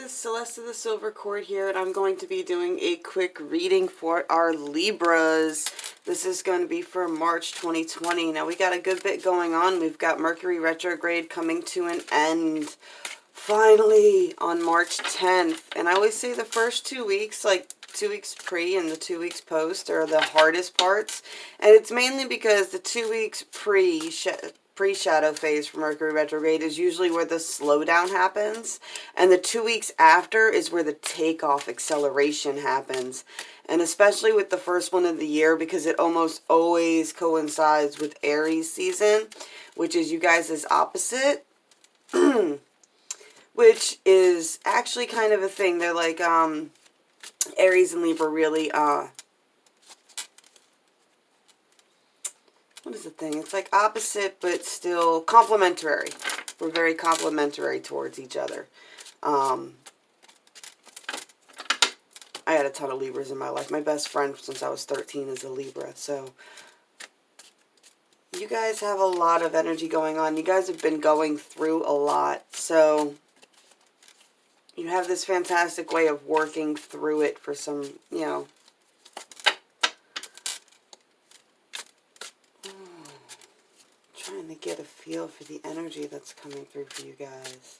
guys, Celeste of the Silver Cord here, and I'm going to be doing a quick reading for our Libras. This is going to be for March 2020. Now, we got a good bit going on. We've got Mercury retrograde coming to an end, finally, on March 10th. And I always say the first 2 weeks, like 2 weeks pre and the 2 weeks post, are the hardest parts. And it's mainly because the 2 weeks pre-shadow phase for Mercury retrograde is usually where the slowdown happens, and the 2 weeks after is where the takeoff acceleration happens. And especially with the first one of the year, because it almost always coincides with Aries season, which is you guys' opposite, which is actually kind of a thing. They're like Aries and Libra really what is the thing? It's like opposite, but still complementary. We're very complementary towards each other. I had a ton of Libras in my life. My best friend since I was 13 is a Libra. So you guys have a lot of energy going on. You guys have been going through a lot. So you have this fantastic way of working through it for some, you know, trying to get a feel for the energy that's coming through for you guys.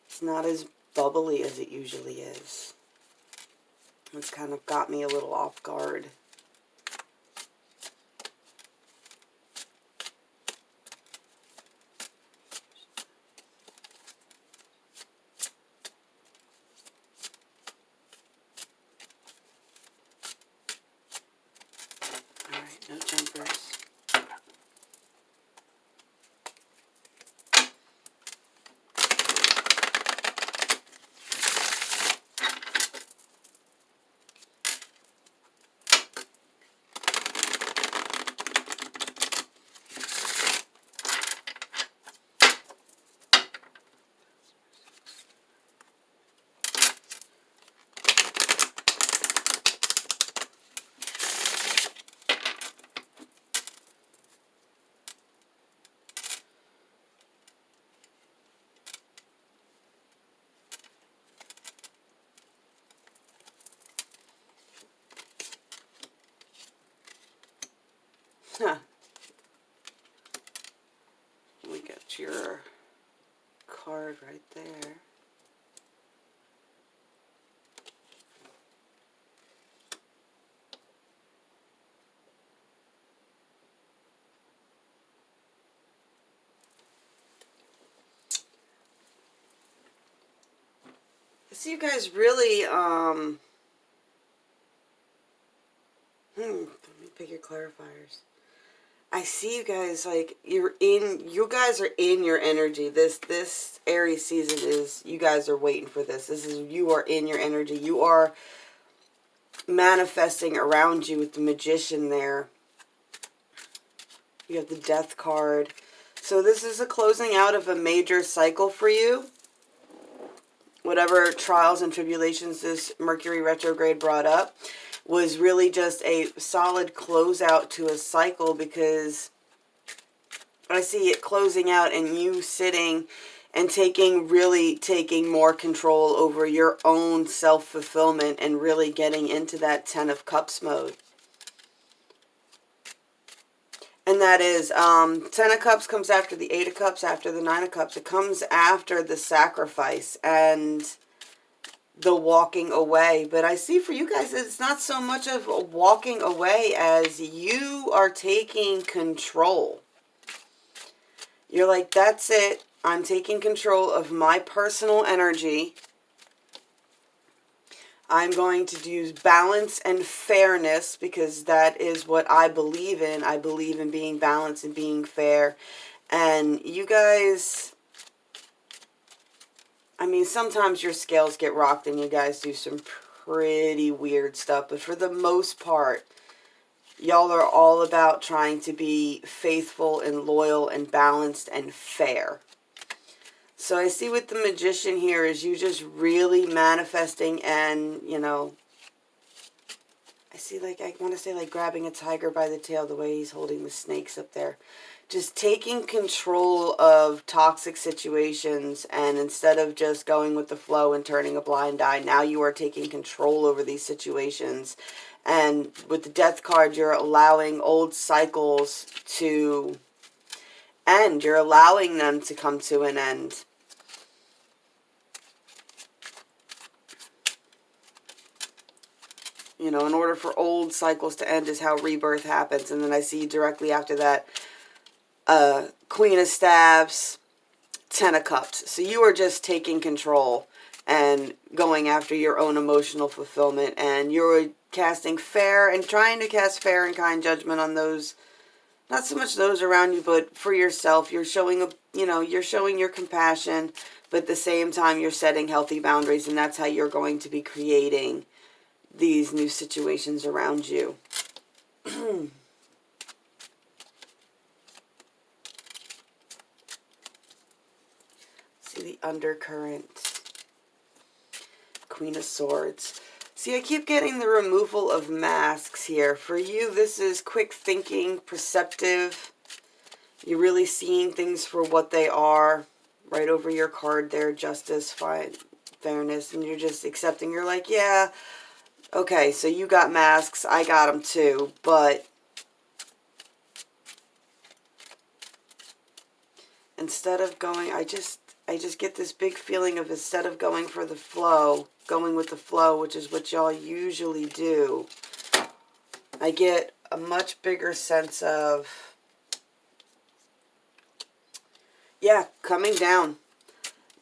It's not as bubbly as it usually is. It's kind of got me a little off guard. All right, no jumpers. Huh. We got your card right there. I see you guys really, let me pick your clarifiers. I see you guys like you guys are in your energy. This Aries season is, you guys are waiting for this. This is, you are in your energy. You are manifesting around you with the Magician there. You have the Death card. So this is a closing out of a major cycle for you. Whatever trials and tribulations this Mercury retrograde brought up was really just a solid closeout to a cycle, because I see it closing out and you sitting and really taking more control over your own self-fulfillment and really getting into that 10 of Cups mode. And that is, 10 of Cups comes after the 8 of Cups, after the 9 of Cups. It comes after the sacrifice and the walking away. But I see for you guys, it's not so much of a walking away as you are taking control. You're like, that's it. I'm taking control of my personal energy. I'm going to use balance and fairness, because that is what I believe in. I believe in being balanced and being fair. And you guys, I mean, sometimes your scales get rocked and you guys do some pretty weird stuff. But for the most part, y'all are all about trying to be faithful and loyal and balanced and fair. So I see with the Magician here is you just really manifesting and, you know, I see, like, I want to say like grabbing a tiger by the tail, the way he's holding the snakes up there. just taking control of toxic situations, and instead of just going with the flow and turning a blind eye, now you are taking control over these situations. And with the Death card, you're allowing old cycles to end. You're allowing them to come to an end. You know, in order for old cycles to end is how rebirth happens. And then I see directly after that, Queen of Staves, Ten of Cups. So you are just taking control and going after your own emotional fulfillment. And you're casting fair and trying to cast fair and kind judgment on those, not so much those around you, but for yourself. You're showing you're showing your compassion, but at the same time you're setting healthy boundaries, and that's how you're going to be creating these new situations around you. See the undercurrent. Queen of Swords. See, I keep getting the removal of masks here. For you, this is quick thinking, perceptive. You're really seeing things for what they are. Right over your card there, justice, fairness, and you're just accepting. You're like, yeah, okay, so you got masks, I got them too, but instead of going, I just get this big feeling of, instead of going for the flow, going with the flow, which is what y'all usually do, I get a much bigger sense of, yeah, coming down.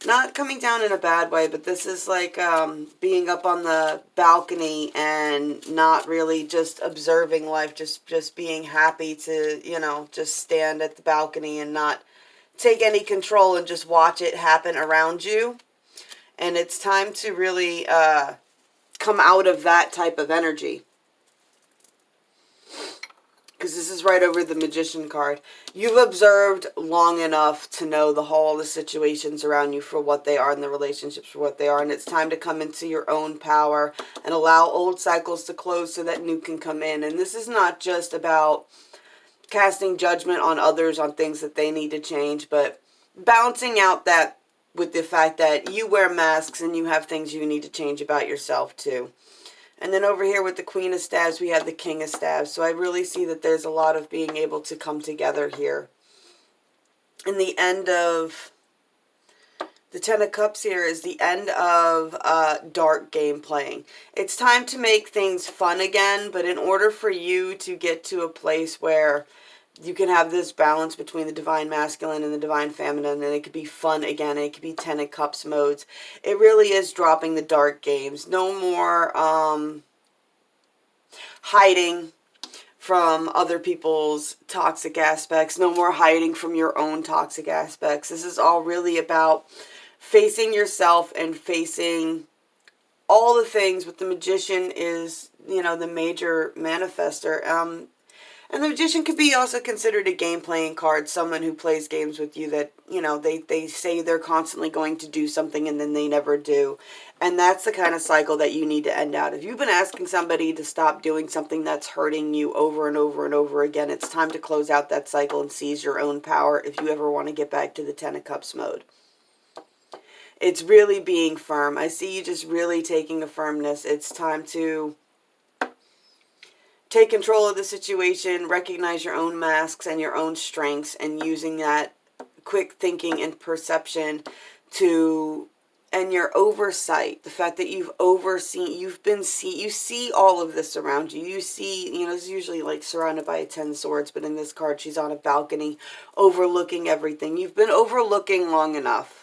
Not coming down in a bad way, but this is like being up on the balcony and not really just observing life, just being happy to, you know, just stand at the balcony and not take any control and just watch it happen around you. And it's time to really come out of that type of energy. Because this is right over the Magician card. You've observed long enough to know the situations around you for what they are, and the relationships for what they are. And it's time to come into your own power and allow old cycles to close so that new can come in. And this is not just about casting judgment on others on things that they need to change, but balancing out that with the fact that you wear masks and you have things you need to change about yourself too. And then over here with the Queen of Staves, we have the King of Staves. So I really see that there's a lot of being able to come together here. And the end of the Ten of Cups here is the end of dark game playing. It's time to make things fun again, but in order for you to get to a place where you can have this balance between the Divine Masculine and the Divine Feminine, and it could be fun again, and it could be Ten of Cups modes. It really is dropping the dark games. No more hiding from other people's toxic aspects. No more hiding from your own toxic aspects. This is all really about facing yourself and facing all the things. But the Magician is, you know, the major manifester. And the Magician could be also considered a game playing card, someone who plays games with you that, you know, they say they're constantly going to do something and then they never do. And that's the kind of cycle that you need to end out. If you've been asking somebody to stop doing something that's hurting you over and over and over again, it's time to close out that cycle and seize your own power if you ever want to get back to the Ten of Cups mode. It's really being firm. I see you just really taking a firmness. It's time to take control of the situation, recognize your own masks and your own strengths, and using that quick thinking and perception to, and your oversight, the fact that you've overseen, you see all of this around you. You see, you know, it's usually like surrounded by a 10 swords, but in this card, she's on a balcony overlooking everything. You've been overlooking long enough.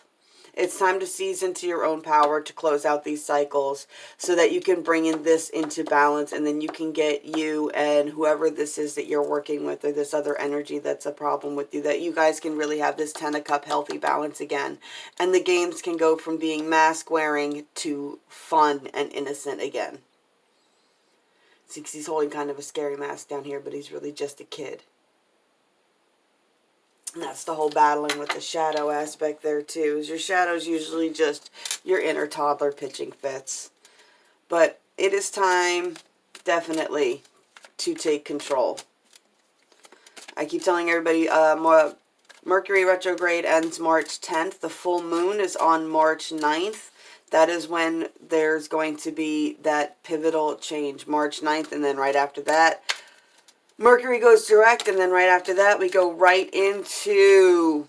It's time to seize into your own power to close out these cycles so that you can bring in this into balance, and then you can get you and whoever this is that you're working with, or this other energy that's a problem with you, that you guys can really have this Ten of Cup healthy balance again. And the games can go from being mask wearing to fun and innocent again. See, 'cause he's holding kind of a scary mask down here, but he's really just a kid. And that's the whole battling with the shadow aspect there too. Is your shadow's usually just your inner toddler pitching fits. But it is time, definitely, to take control. I keep telling everybody, Mercury retrograde ends March 10th. The full moon is on March 9th. That is when there's going to be that pivotal change, March 9th, and then right after that, Mercury goes direct, and then right after that, we go right into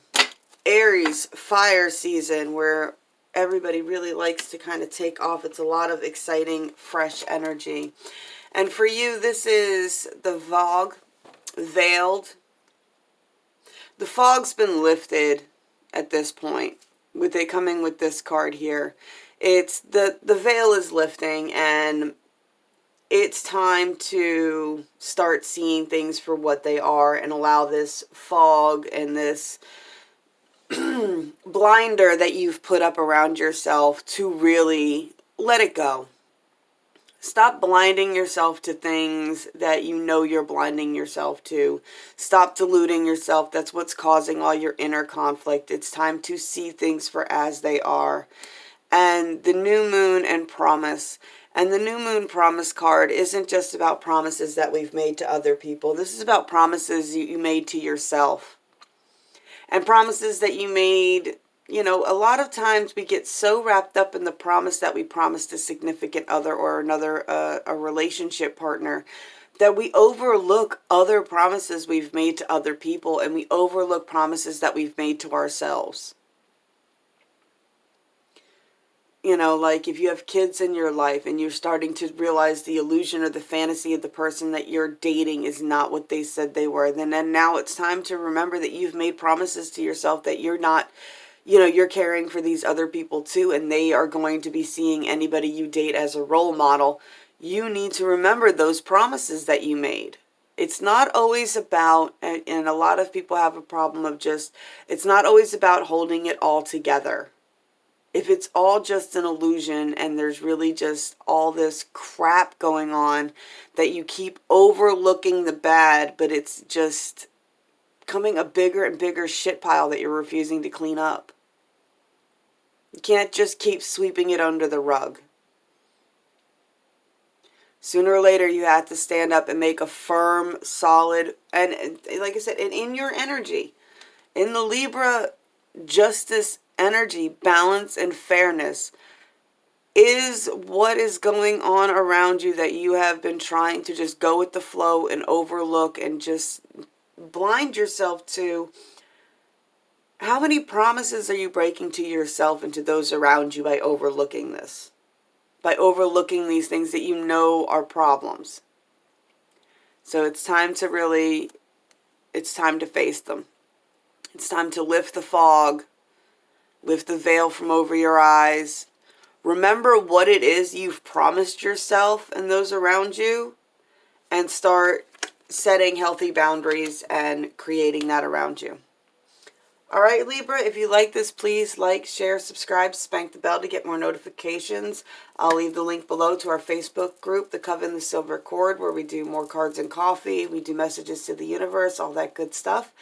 Aries fire season, where everybody really likes to kind of take off. It's a lot of exciting, fresh energy. And for you, this is the veiled. The fog's been lifted at this point, with it coming with this card here. It's the veil is lifting, and it's time to start seeing things for what they are and allow this fog and this blinder that you've put up around yourself to really let it go. Stop blinding yourself to things that you know you're blinding yourself to. Stop deluding yourself. That's what's causing all your inner conflict. It's time to see things for as they are. And the new moon and promise. And the new moon promise card isn't just about promises that we've made to other people. This is about promises you made to yourself. And promises that you made. You know, a lot of times we get so wrapped up in the promise that we promised a significant other or another, a relationship partner, that we overlook other promises we've made to other people, and we overlook promises that we've made to ourselves. You know, like if you have kids in your life and you're starting to realize the illusion or the fantasy of the person that you're dating is not what they said they were, then now it's time to remember that you've made promises to yourself that you're not, you know, you're caring for these other people too, and they are going to be seeing anybody you date as a role model. You need to remember those promises that you made. It's not always about, and a lot of people have a problem of just, it's not always about holding it all together. If it's all just an illusion and there's really just all this crap going on that you keep overlooking the bad, but it's just becoming a bigger and bigger shit pile that you're refusing to clean up. You can't just keep sweeping it under the rug. Sooner or later, you have to stand up and make a firm, solid, and like I said, and in your energy, in the Libra justice energy, balance and fairness is what is going on around you that you have been trying to just go with the flow and overlook and just blind yourself to. How many promises are you breaking to yourself and to those around you by overlooking this? By overlooking these things that you know are problems. So it's time to really, it's time to face them. It's time to lift the fog, lift the veil from over your eyes. Remember what it is you've promised yourself and those around you, and start setting healthy boundaries and creating that around you. All right, Libra, if you like this, please like, share, subscribe, spank the bell to get more notifications. I'll leave the link below to our Facebook group, the Coven, the Silver Cord, where we do more cards and coffee. We do messages to the universe, all that good stuff.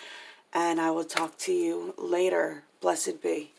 And I will talk to you later. Blessed be.